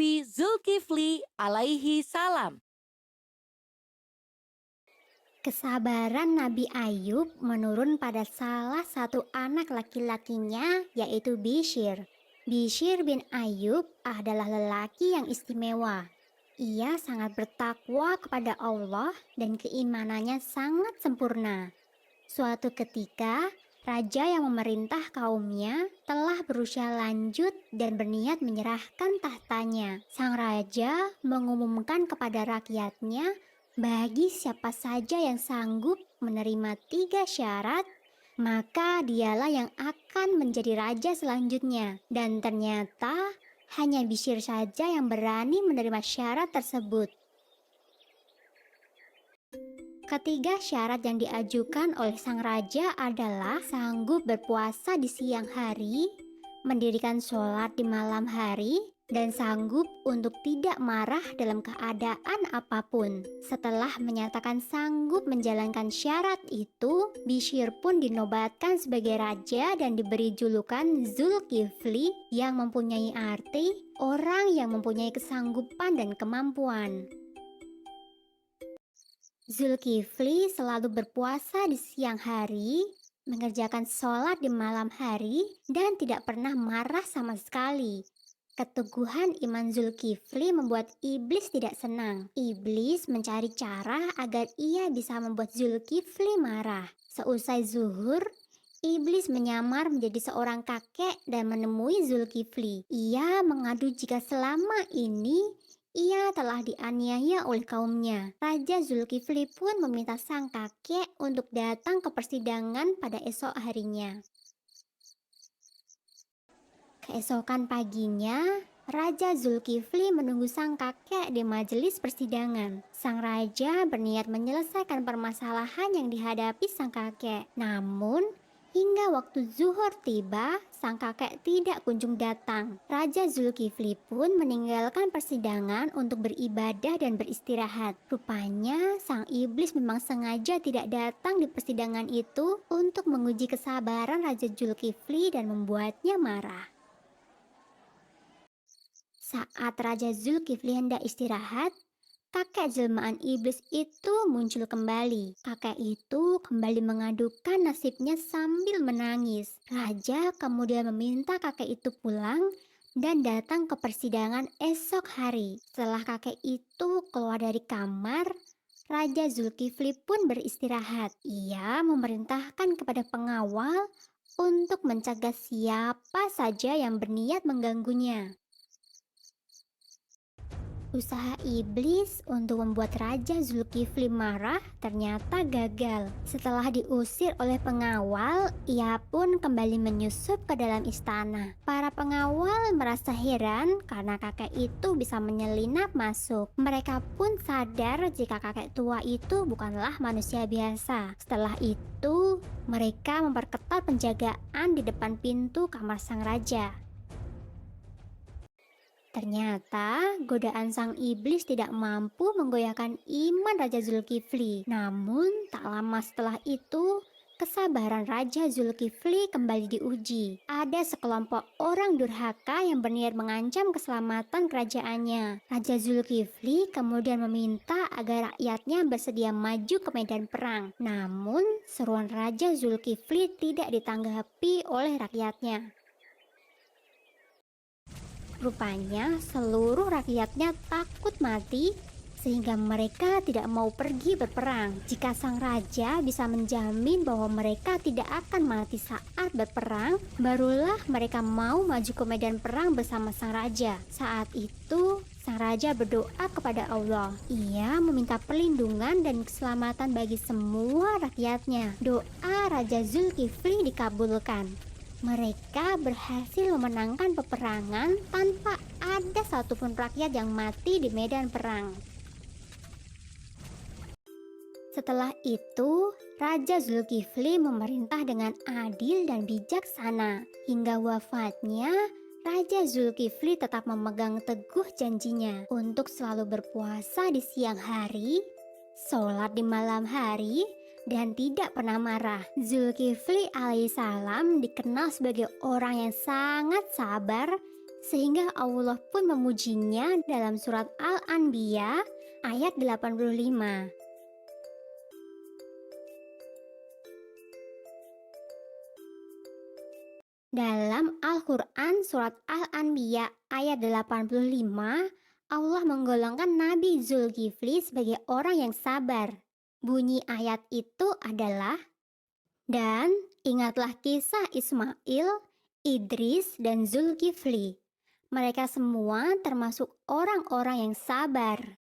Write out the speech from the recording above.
Nabi Zulkifli alaihi salam. Kesabaran Nabi Ayub menurun pada salah satu anak laki-lakinya, yaitu Bishr. Bishr bin Ayub adalah lelaki yang istimewa. Ia sangat bertakwa kepada Allah dan keimanannya sangat sempurna. Suatu ketika, raja yang memerintah kaumnya telah berusia lanjut dan berniat menyerahkan tahtanya. Sang raja mengumumkan kepada rakyatnya, bagi siapa saja yang sanggup menerima 3 syarat, maka dialah yang akan menjadi raja selanjutnya. Dan ternyata hanya Bishr saja yang berani menerima syarat tersebut. Ketiga syarat yang diajukan oleh sang raja adalah sanggup berpuasa di siang hari, mendirikan sholat di malam hari, dan sanggup untuk tidak marah dalam keadaan apapun. Setelah menyatakan sanggup menjalankan syarat itu, Bishr pun dinobatkan sebagai raja dan diberi julukan Zulkifli yang mempunyai arti orang yang mempunyai kesanggupan dan kemampuan. Zulkifli selalu berpuasa di siang hari, mengerjakan sholat di malam hari, dan tidak pernah marah sama sekali. Keteguhan iman Zulkifli membuat iblis tidak senang. Iblis mencari cara agar ia bisa membuat Zulkifli marah. Seusai zuhur, iblis menyamar menjadi seorang kakek dan menemui Zulkifli. Ia mengadu jika selama ini ia telah dianiaya oleh kaumnya. Raja Zulkifli pun meminta sang kakek untuk datang ke persidangan pada esok harinya. Keesokan paginya, Raja Zulkifli menunggu sang kakek di majelis persidangan. Sang raja berniat menyelesaikan permasalahan yang dihadapi sang kakek. Namun, hingga waktu zuhur tiba, sang kakek tidak kunjung datang. Raja Zulkifli pun meninggalkan persidangan untuk beribadah dan beristirahat. Rupanya, sang iblis memang sengaja tidak datang di persidangan itu untuk menguji kesabaran Raja Zulkifli dan membuatnya marah. Saat Raja Zulkifli hendak istirahat, kakek jelmaan iblis itu muncul kembali. Kakek itu kembali mengadukan nasibnya sambil menangis. Raja kemudian meminta kakek itu pulang dan datang ke persidangan esok hari. Setelah kakek itu keluar dari kamar, Raja Zulkifli pun beristirahat. Ia memerintahkan kepada pengawal untuk mencegah siapa saja yang berniat mengganggunya. Usaha iblis untuk membuat Raja Zulkifli marah ternyata gagal. Setelah diusir oleh pengawal, ia pun kembali menyusup ke dalam istana. Para pengawal merasa heran karena kakek itu bisa menyelinap masuk. Mereka pun sadar jika kakek tua itu bukanlah manusia biasa. Setelah itu, mereka memperketat penjagaan di depan pintu kamar sang raja. Ternyata godaan sang iblis tidak mampu menggoyahkan iman Raja Zulkifli. Namun tak lama setelah itu, kesabaran Raja Zulkifli kembali diuji. Ada sekelompok orang durhaka yang berniat mengancam keselamatan kerajaannya. Raja Zulkifli kemudian meminta agar rakyatnya bersedia maju ke medan perang. Namun seruan Raja Zulkifli tidak ditanggapi oleh rakyatnya. Rupanya seluruh rakyatnya takut mati sehingga mereka tidak mau pergi berperang. Jika sang raja bisa menjamin bahwa mereka tidak akan mati saat berperang, barulah mereka mau maju ke medan perang bersama sang raja. Saat itu, sang raja berdoa kepada Allah. Ia meminta perlindungan dan keselamatan bagi semua rakyatnya. Doa Raja Zulkifli dikabulkan. Mereka berhasil memenangkan peperangan tanpa ada satupun rakyat yang mati di medan perang. Setelah itu, Raja Zulkifli memerintah dengan adil dan bijaksana. Hingga wafatnya, Raja Zulkifli tetap memegang teguh janjinya untuk selalu berpuasa di siang hari, sholat di malam hari, dan tidak pernah marah. Zulkifli alaihissalam dikenal sebagai orang yang sangat sabar, sehingga Allah pun memujinya dalam surat Al-Anbiya ayat 85. Dalam Al-Quran surat Al-Anbiya ayat 85, Allah menggolongkan Nabi Zulkifli sebagai orang yang sabar. Bunyi ayat itu adalah, "Dan ingatlah kisah Ismail, Idris, dan Zulkifli. Mereka semua termasuk orang-orang yang sabar."